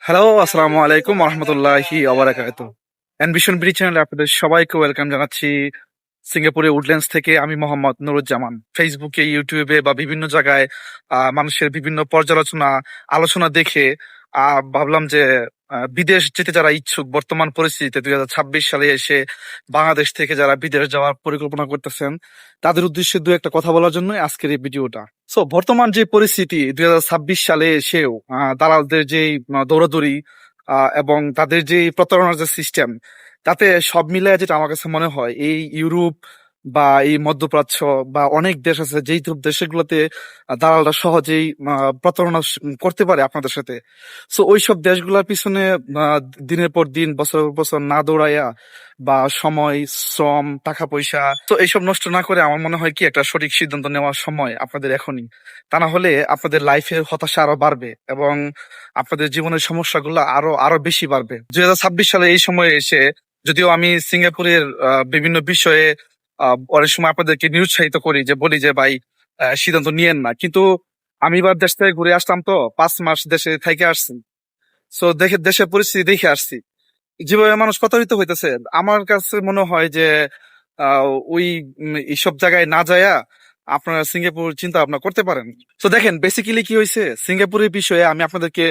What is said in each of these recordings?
Hello, আসসালামু আলাইকুম রহমতুল্লাহি ওবারাকাতুহু। অ্যানভিশন ব্রিজ চ্যানেলে আপনাদের সবাইকে ওয়েলকাম জানাচ্ছি। সিঙ্গাপুরের উডল্যান্ডস থেকে আমি মোহাম্মদ নুরুজ্জামান। ফেসবুকে, ইউটিউবে বা বিভিন্ন জায়গায় মানুষের বিভিন্ন পর্যালোচনা, আলোচনা দেখে ভাবলাম যে বিদেশ যেতে যারা ইচ্ছুক বর্তমান পরিস্থিতিতে 2026 সালে এসে বাংলাদেশ থেকে যারা বিদেশ যাওয়ার পরিকল্পনা করতেছেন তাদের উদ্দেশ্যে দু একটা কথা বলার জন্য আজকের এই ভিডিওটা। সো বর্তমান যে পরিস্থিতি 2026 সালে এসেও দালালদের যে দৌড়াদৌড়ি এবং তাদের যে প্রতারণার যে সিস্টেম, তাতে সব মিলায় যেটা আমার কাছে মনে হয় এই ইউরোপ বা এই মধ্যপ্রাচ্য বা অনেক দেশ আছে যেই সব দেশগুলোতে দালালরা সহজেই প্রতারণা করতে পারে আপনাদের সাথে। সো ওইসব দেশগুলোর পিছনে আহ, দিনের পর দিন বছরের পর বছর না দৌড়াইয়া বা সময়, শ্রম, টাকা পয়সা তো এইসব নষ্ট না করে আমার মনে হয় কি একটা সঠিক সিদ্ধান্ত নেওয়ার সময় আপনাদের এখনই। তা না হলে আপনাদের লাইফের হতাশা আরো বাড়বে এবং আপনাদের জীবনের সমস্যাগুলো আরো আরো বেশি বাড়বে। 2026 সালে এই সময়ে এসে যদিও আমি সিঙ্গাপুরের বিভিন্ন বিষয়ে অনেক সময় আপনাদেরকে নিরুৎসাহিত করি, যে বলি যে ভাই সিদ্ধান্ত নিয়েন না, কিন্তু আমি এবার দেশ থেকে ঘুরে আসলাম, তো 5 মাস দেশে থেকে আসছি। সো দেখে দেশের পরিস্থিতি দেখে আসছি যেভাবে মানুষ প্রতারিত হইতেছে। আমার কাছে মনে হয় যে আহ, ওই এইসব জায়গায় না যায়া আপনারা সিঙ্গাপুর চিন্তা ভাবনা করতে পারেন। তো দেখেন বেসিক্যালি কি হয়েছে সিঙ্গাপুরের বিষয়ে আমি আপনাদেরকে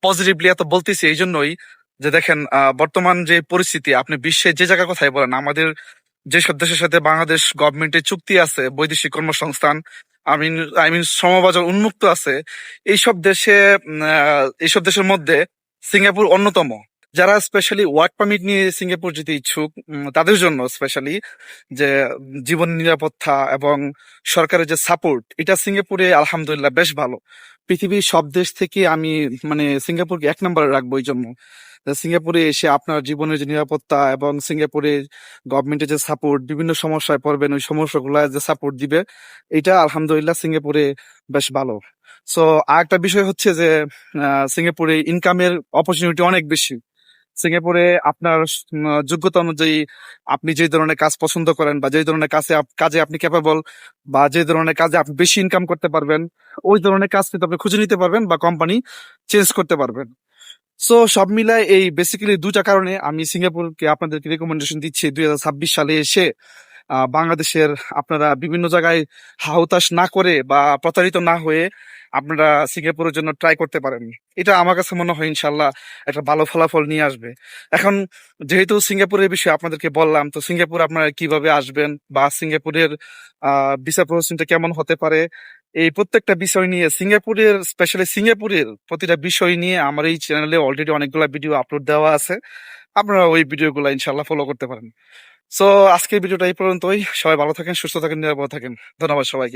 পজিটিভলি এত বলতেছি এই জন্যই যে দেখেন বর্তমান যে পরিস্থিতি, আপনি বিশ্বের যে জায়গার কথাই বলেন, আমাদের যেসব দেশের সাথে বাংলাদেশ গভর্নমেন্টের চুক্তি আছে, বৈদেশিক কর্মসংস্থান, আই মিন শ্রমবাজার উন্মুক্ত আছে, এইসব দেশের মধ্যে সিঙ্গাপুর অন্যতম। যারা স্পেশালি ওয়ার্ক পারমিট নিয়ে সিঙ্গাপুর যেতে ইচ্ছুক তাদের জন্য স্পেশালি যে জীবন নিরাপত্তা এবং সরকারের যে সাপোর্ট, এটা সিঙ্গাপুরে আলহামদুলিল্লাহ বেশ ভালো। পৃথিবীর সব দেশ থেকে আমি সিঙ্গাপুরকে 1 নম্বরে রাখবো এই জন্য সিঙ্গাপুরে এসে আপনার জীবনের যে নিরাপত্তা এবং সিঙ্গাপুরে গভর্নমেন্টের যে সাপোর্ট, বিভিন্ন সমস্যায় পড়বেন ওই সমস্যাগুলো যে সাপোর্ট দিবে, এটা আলহামদুলিল্লাহ সিঙ্গাপুরে বেশ ভালো। সো আর একটা বিষয় হচ্ছে যে সিঙ্গাপুরে ইনকামের অপরচুনিটি অনেক বেশি। সিঙ্গাপুরে আপনার যোগ্যতা অনুযায়ী আপনি যে ধরনের কাজ পছন্দ করেন বা যে ধরনের কাজে আপনি ক্যাপাবল বা যে ধরনের কাজে আপনি বেশি ইনকাম করতে পারবেন, ওই ধরনের কাজ কিন্তু আপনি খুঁজে নিতে পারবেন বা কোম্পানি চেঞ্জ করতে পারবেন। সো সব মিলায় এই বেসিক্যালি দুটা কারণে আমি সিঙ্গাপুরকে আপনাদেরকে রেকমেন্ডেশন দিচ্ছি 2026 সালে এসে বাংলাদেশের আপনারা বিভিন্ন জায়গায় হাহুতাশ না করে বা প্রতারিত না হয়ে আপনারা সিঙ্গাপুরের জন্য ট্রাই করতে পারেন। এটা আমার কাছে মনে হয় ইনশাল্লাহ একটা ভালো ফলাফল নিয়ে আসবে। এখন যেহেতু সিঙ্গাপুরের বিষয়ে আপনাদেরকে বললাম, তো সিঙ্গাপুর আপনারা কিভাবে আসবেন বা সিঙ্গাপুরের ভিসা প্রসেসিংটা কেমন হতে পারে, এই প্রত্যেকটা বিষয় নিয়ে সিঙ্গাপুরের স্পেশালি সিঙ্গাপুরের প্রতিটা বিষয় নিয়ে আমার এই চ্যানেলে অলরেডি অনেকগুলা ভিডিও আপলোড দেওয়া আছে। আপনারা ওই ভিডিওগুলো ইনশাল্লাহ ফলো করতে পারেন। সো আজকের ভিডিওটা এই পর্যন্তই। সবাই ভালো থাকেন, সুস্থ থাকেন, নিরাপদ থাকেন। ধন্যবাদ সবাইকে।